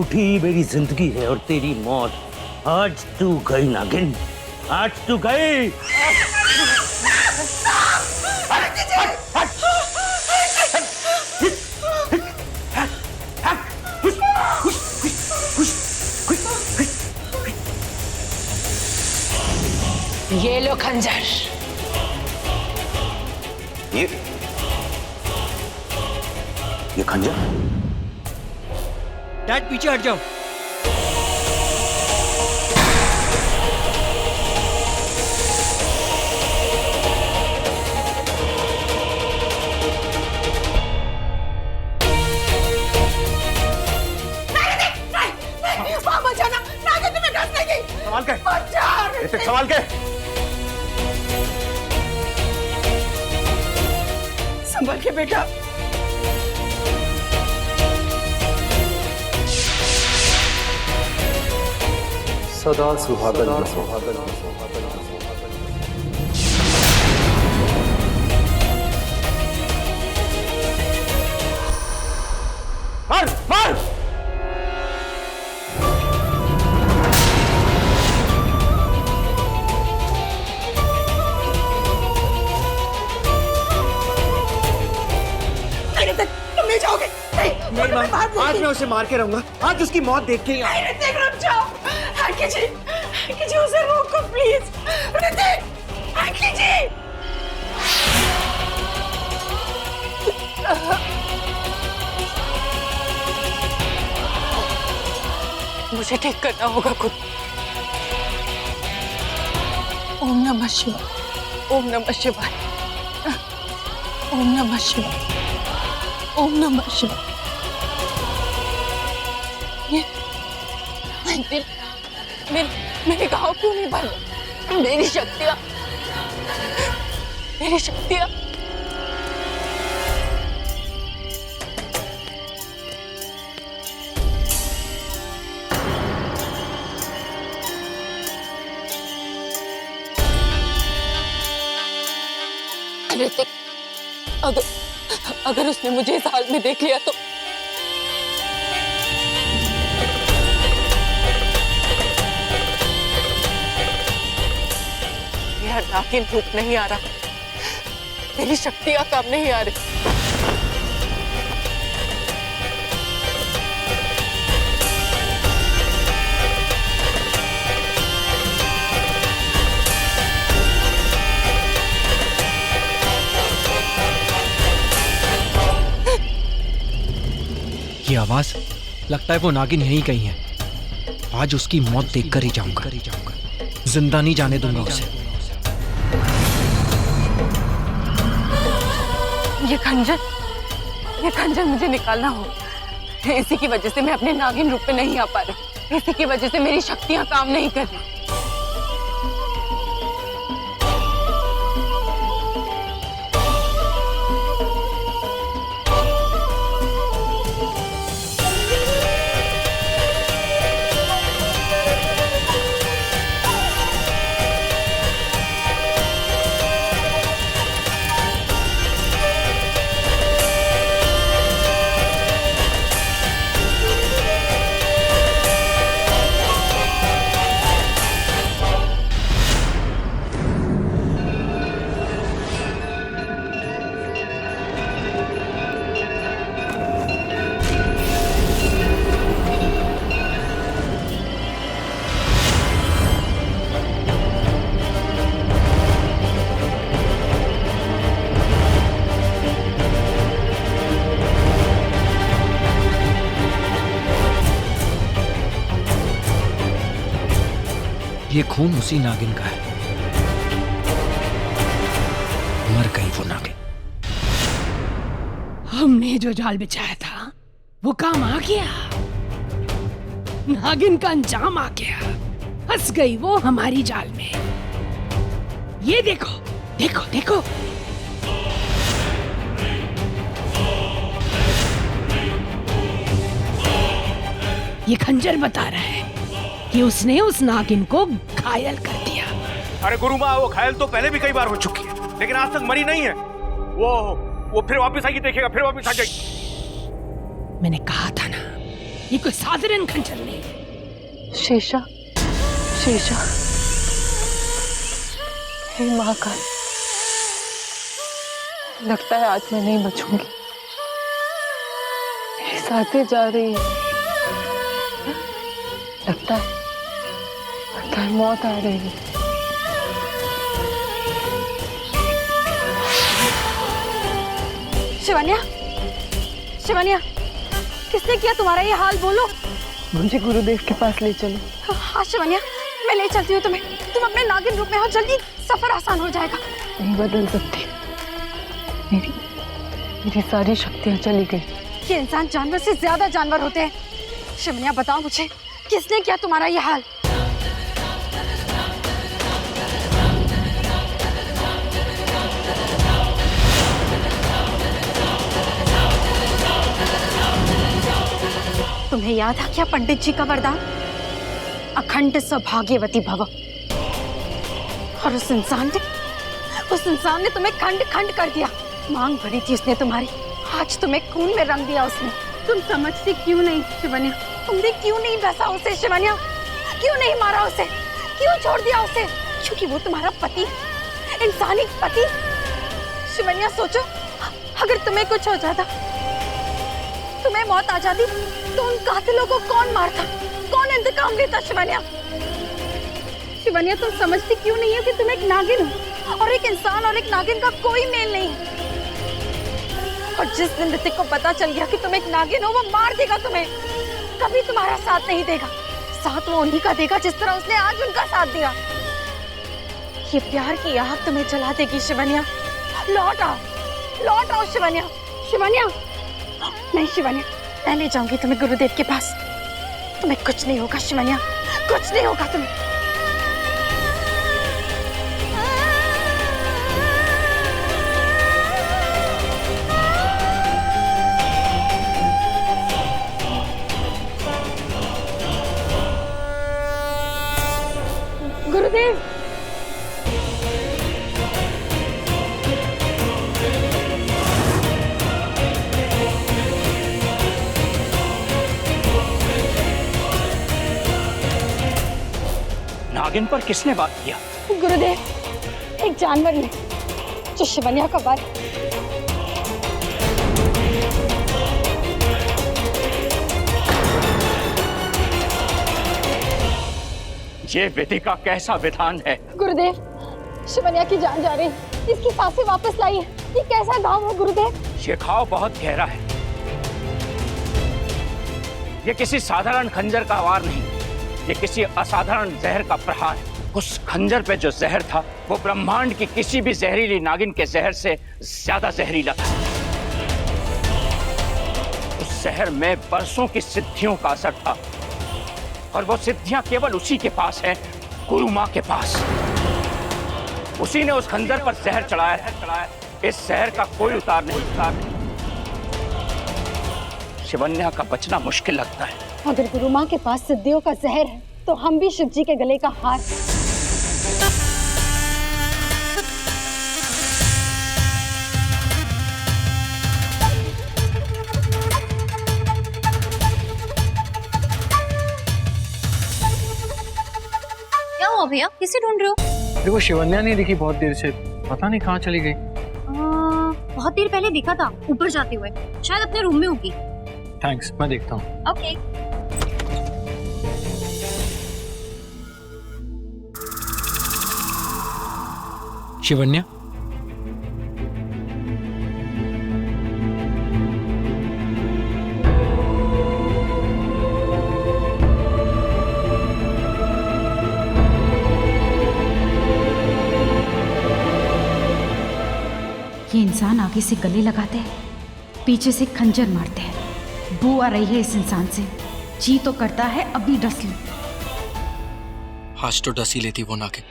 झूठी मेरी जिंदगी है और तेरी मौत। आज तू गई नागिन, आज तू गई। ये लो खंजर। ये खंजर? डैड पीछे हट जाओ। संभाल के, इसे संभाल के। संभल के बेटा। सदा सुहागन मार मार। तुम नहीं जाओगे। नहीं माँ, आज मैं उसे मार के रहूंगा। आज उसकी मौत देख के ही आऊंगा। ऋतिक रुक जाओ। हैंकी जी उसे रोको प्लीज। ऋतिक, हैंकी जी। मुझे ठीक करना होगा खुद। ओम नमः शिवाय, ओम नमः शिवाय, ओम नमः शिवाय, ओम नमः शिवाय। मेरे घाव क्यों नहीं भर? मेरी शक्तियाँ ऋतिक, अगर उसने मुझे इस हाल में देख लिया तो मेरा नागिन रूप नहीं आ रहा, मेरी शक्तियां काम नहीं आ रही। ये आवाज, लगता है वो नागिन यहीं कहीं है। आज उसकी मौत देखकर ही जाऊंगा। जिंदा नहीं जाने दूंगा उसे। ये खंजर मुझे निकालना होगा। इसी की वजह से मैं अपने नागिन रूप पे नहीं आ पा रही। इसी की वजह से मेरी शक्तियां काम नहीं कर रही। ये खून उसी नागिन का है। मर गई वो नागिन। हमने जो जाल बिछाया था वो काम आ गया। नागिन का अंजाम आ गया। फंस गई वो हमारी जाल में। ये देखो देखो देखो। ये खंजर बता रहा है कि उसने उस नागिन को घायल कर दिया। अरे गुरु माँ, वो घायल तो पहले भी कई बार हो चुकी है, लेकिन आज तक मरी नहीं है। वो फिर वापस आएगी, देखेगा, फिर वापस आ जाएगी। मैंने कहा था ना, ये कोई साधारण खंजर नहीं है। शेषा, शेषा, हे महाकाल, लगता है आज मैं नहीं बचूंगी। मेरी सांसें जा रही है। लगता है मौत आ रही है। शिवन्या, शिवन्या, किसने किया तुम्हारा ये हाल, बोलो। मुझे गुरुदेव के पास ले चलो। हाँ शिवन्या, मैं ले चलती हूँ तुम्हें। तुम अपने नागिन रूप में हो, जल्दी सफर आसान हो जाएगा। नहीं बदल सकती। मेरी सारी शक्तियाँ चली गई। ये इंसान जानवर से ज्यादा जानवर होते हैं। शिवन्या बताओ मुझे, किसने किया तुम्हारा ये हाल? तुम्हें याद है क्या पंडित जी का वरदान, अखंड सौभाग्यवती भव? और उस इंसान ने तुम्हें खंड खंड कर दिया। मांग भरी थी उसने तुम्हारी, आज तुम्हें खून में रंग दिया उसने। तुम समझती क्यों नहीं शिवन्या? तुमने क्यों नहीं डसा उसे शिवन्या? क्यों नहीं मारा उसे? क्यों छोड़ दिया उसे? क्योंकि वो तुम्हारा पति, इंसानी पति। शिवन्या सोचो, अगर तुम्हें कुछ हो जाता, तुम्हें मौत आ जाती, तो उन कातिलों को कौन मारता, कौन इंतकाम लेता? शिवन्या, शिवन्या तुम समझती क्यों नहीं हो कि तुम एक नागिन हो, और एक इंसान और एक नागिन का कोई मेल नहीं है। और जिस दिन ऋतिक को पता चल गया कि तुम एक नागिन हो, वो मार देगा तुम्हें। कभी तुम्हारा साथ नहीं देगा। साथ वो उन्हीं का देगा जिस तरह उसने आज उनका साथ दिया। ये प्यार की आग तुम्हें जला देगी शिवन्या। लौट आओ शिवन्या। शिवन्या नहीं शिवन्या, मैं ले जाऊंगी तुम्हें गुरुदेव के पास। तुम्हें कुछ नहीं होगा शिवन्या, कुछ नहीं होगा तुम्हें। गुरुदेव, नागिन पर किसने बात किया? गुरुदेव, एक जानवर ने, जो शिवन्या का वर। ये विधि का कैसा विधान है? गुरुदेव, शिवन्या की जान जा रही, इसकी सांसें वापस लाई है। ये कैसा घाव है गुरुदेव? ये घाव बहुत गहरा है। ये किसी साधारण खंजर का वार नहीं, ये किसी असाधारण जहर का प्रहार है। उस खंजर पे जो जहर था, वो ब्रह्मांड की किसी भी जहरीली नागिन के जहर से ज्यादा जहरीला था। उस जहर में बरसों की सिद्धियों का असर था, और वो सिद्धियां केवल उसी के पास है, गुरु माँ के पास। उसी ने उस खंजर पर जहर चढ़ाया है। इस जहर का कोई उतार नहीं। शिवन्या का बचना मुश्किल लगता है। अगर गुरु माँ के पास सिद्धियों का जहर है, तो हम भी शिव जी के गले का हार। क्या हुआ भैया, किसे ढूंढ रहे हो? देखो शिवन्या नहीं दिखी बहुत देर से, पता नहीं कहाँ चली गई। बहुत देर पहले दिखा था ऊपर जाते हुए, शायद अपने रूम में होगी। थैंक्स, मैं देखता हूँ। ओके। शिवन्या, ये इंसान आगे से गले लगाते हैं, पीछे से खंजर मारते हैं। बू आ रही है इस इंसान से। जी तो करता है अभी डस लूं। आज तो डस ही लेती वो नागिन,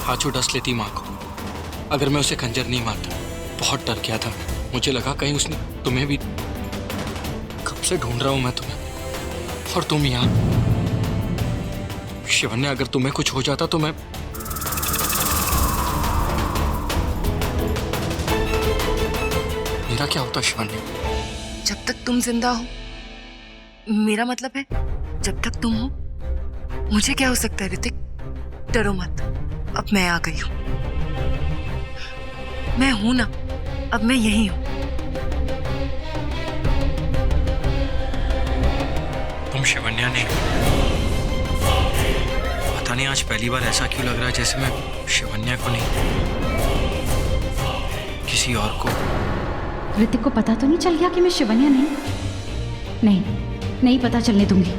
आज वो डस लेती माँ को। अगर मैं उसे खंजर नहीं मारता। बहुत डर गया था, मुझे लगा कहीं उसने तुम्हें भी। कब से ढूंढ रहा हूं मैं तुम्हें, और तुम यहाँ। शिवन्या, अगर तुम्हें कुछ हो जाता तो मैं। मेरा क्या होता शिवन्या? जब तक तुम जिंदा हो, मेरा मतलब है जब तक तुम हो मुझे क्या हो सकता है ऋतिक? डरो मत, अब मैं आ गई हूँ। मैं हूं ना, अब मैं यही हूँ। तुम शिवन्या नहीं। पता नहीं आज पहली बार ऐसा क्यों लग रहा है जैसे मैं शिवन्या को नहीं, किसी और को। ऋतिक को पता तो नहीं चल गया कि मैं शिवन्या नहीं? नहीं पता चलने दूंगी।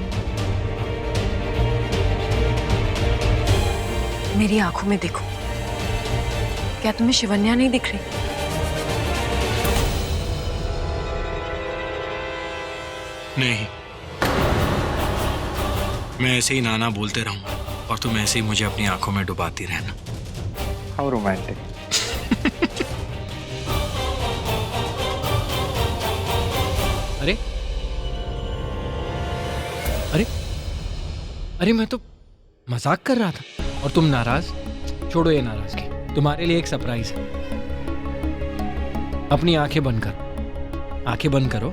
मेरी आंखों में देखो, क्या तुम्हें शिवन्या नहीं दिख रही? नहीं, मैं ऐसे ही नाना बोलते रहूंगा और तुम ऐसे ही मुझे अपनी आंखों में डुबाती रहना। How romantic. अरे अरे अरे मैं तो मजाक कर रहा था और तुम नाराज। छोड़ो ये नाराजगी, तुम्हारे लिए एक सरप्राइज है। अपनी आंखें बंद करो, आंखें बंद करो।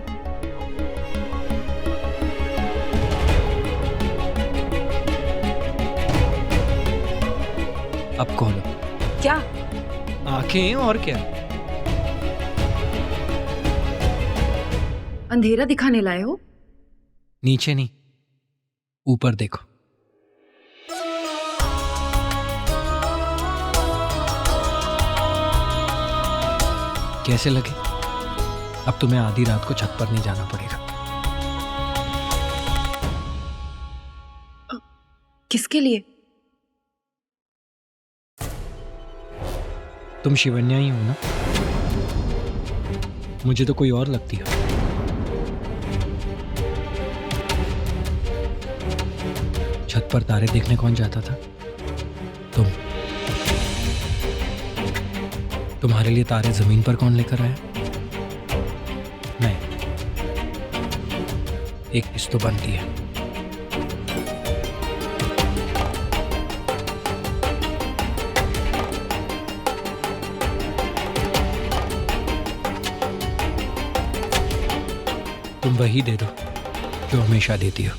अब खोलो। क्या? आंखें और क्या? अंधेरा दिखाने लाए हो? नीचे नहीं, ऊपर देखो। कैसे लगे? अब तुम्हें आधी रात को छत पर नहीं जाना पड़ेगा। किसके लिए? तुम शिवन्या ही हो ना? मुझे तो कोई और लगती है। छत पर तारे देखने कौन जाता था? तुम। तुम्हारे लिए तारे जमीन पर कौन लेकर आया? मैं। एक किस्त तो बनती है। तुम वही दे दो जो हमेशा देती हो।